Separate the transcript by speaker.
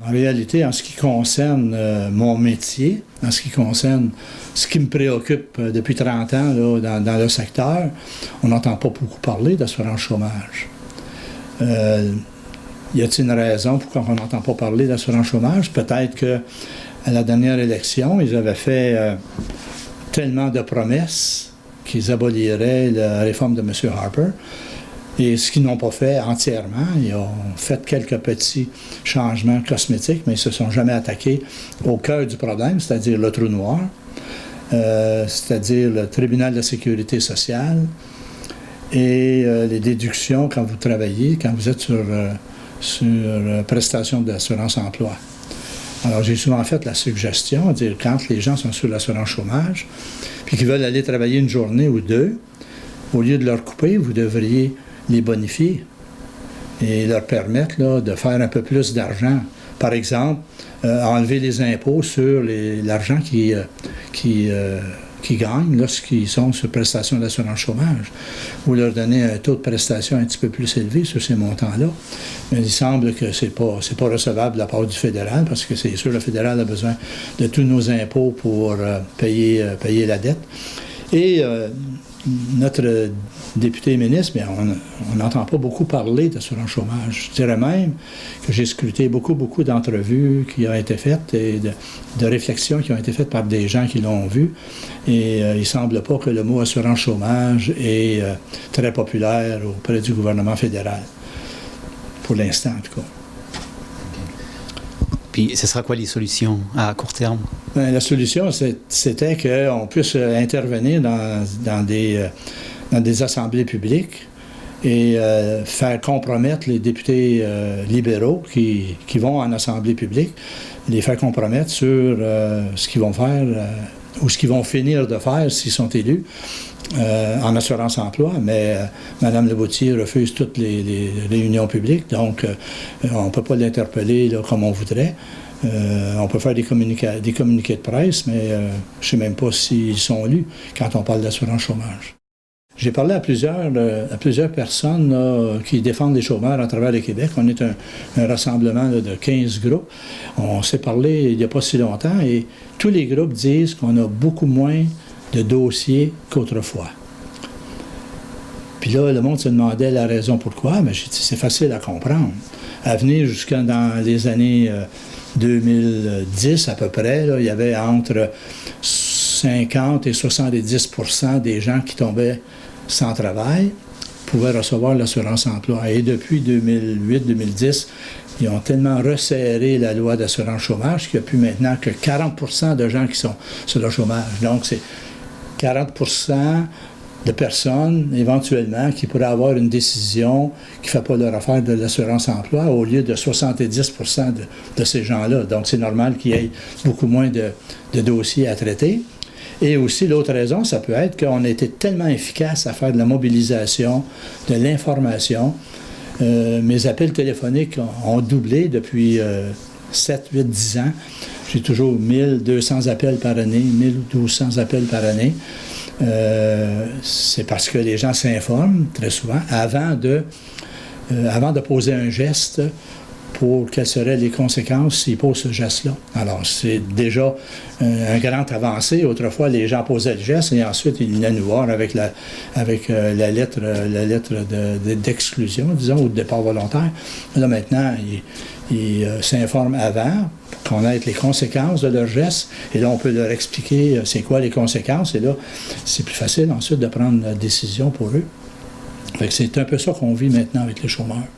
Speaker 1: En réalité, en ce qui concerne mon métier, en ce qui concerne ce qui me préoccupe depuis 30 ans là, dans le secteur, on n'entend pas beaucoup parler d'assurance chômage. Y a-t-il une raison pourquoi on n'entend pas parler d'assurance chômage? Peut-être qu'à la dernière élection, ils avaient fait tellement de promesses qu'ils aboliraient la réforme de M. Harper. Et ce qu'ils n'ont pas fait entièrement, ils ont fait quelques petits changements cosmétiques, mais ils ne se sont jamais attaqués au cœur du problème, c'est-à-dire le trou noir, c'est-à-dire le tribunal de la sécurité sociale et les déductions quand vous travaillez, quand vous êtes sur prestation d'assurance emploi. Alors, j'ai souvent fait la suggestion, dire quand les gens sont sur l'assurance chômage, puis qu'ils veulent aller travailler une journée ou deux, au lieu de leur couper, vous devriez les bonifier et leur permettre là, de faire un peu plus d'argent. Par exemple, enlever les impôts sur l'argent qu'ils gagnent lorsqu'ils sont sur prestation d'assurance chômage, ou leur donner un taux de prestation un petit peu plus élevé sur ces montants-là. Mais il semble que c'est pas recevable de la part du fédéral, parce que c'est sûr, le fédéral a besoin de tous nos impôts pour payer la dette. Et notre député ministre, bien, on n'entend pas beaucoup parler d'assurance chômage. Je dirais même que j'ai scruté beaucoup d'entrevues qui ont été faites et de réflexions qui ont été faites par des gens qui l'ont vu. Et il ne semble pas que le mot assurance chômage est très populaire auprès du gouvernement fédéral. Pour l'instant, en tout cas.
Speaker 2: Puis, ce sera quoi les solutions à court terme?
Speaker 1: Bien, la solution, c'était qu'on puisse intervenir dans des assemblées publiques et faire compromettre les députés libéraux qui vont en assemblée publique, les faire compromettre sur ce qu'ils vont faire ou ce qu'ils vont finir de faire s'ils sont élus en assurance-emploi. Mais Mme Leboutier refuse toutes les réunions publiques, donc on ne peut pas l'interpeller comme on voudrait. On peut faire des communiqués de presse, mais je ne sais même pas s'ils sont lus quand on parle d'assurance chômage. J'ai parlé à plusieurs personnes là, qui défendent les chômeurs à travers le Québec. On est un rassemblement là, de 15 groupes. On s'est parlé il n'y a pas si longtemps et tous les groupes disent qu'on a beaucoup moins de dossiers qu'autrefois. Puis là, le monde se demandait la raison pourquoi, mais j'ai dit c'est facile à comprendre. À venir jusqu'à dans les années 2010 à peu près, là, il y avait entre 50 et 70 % des gens qui tombaient sans travail pouvaient recevoir l'assurance-emploi. Et depuis 2008-2010, ils ont tellement resserré la loi d'assurance chômage qu'il n'y a plus maintenant que 40 % de gens qui sont sur le chômage. Donc, c'est 40 % de personnes, éventuellement, qui pourraient avoir une décision qui ne fait pas leur affaire de l'assurance-emploi au lieu de 70 % de ces gens-là. Donc, c'est normal qu'il y ait beaucoup moins de dossiers à traiter. Et aussi, l'autre raison, ça peut être qu'on a été tellement efficace à faire de la mobilisation, de l'information. Mes appels téléphoniques ont doublé depuis 7, 8, 10 ans. J'ai toujours 1200 appels par année, 1200 appels par année. C'est parce que les gens s'informent très souvent avant de poser un geste pour quelles seraient les conséquences s'ils posent ce geste-là. Alors, c'est déjà un grand avancé. Autrefois, les gens posaient le geste et ensuite, ils venaient nous voir avec la lettre d'exclusion, disons, ou de départ volontaire. Là, maintenant, ils s'informent avant pour connaître les conséquences de leur geste. Et là, on peut leur expliquer c'est quoi les conséquences. Et là, c'est plus facile ensuite de prendre la décision pour eux. Fait que c'est un peu ça qu'on vit maintenant avec les chômeurs.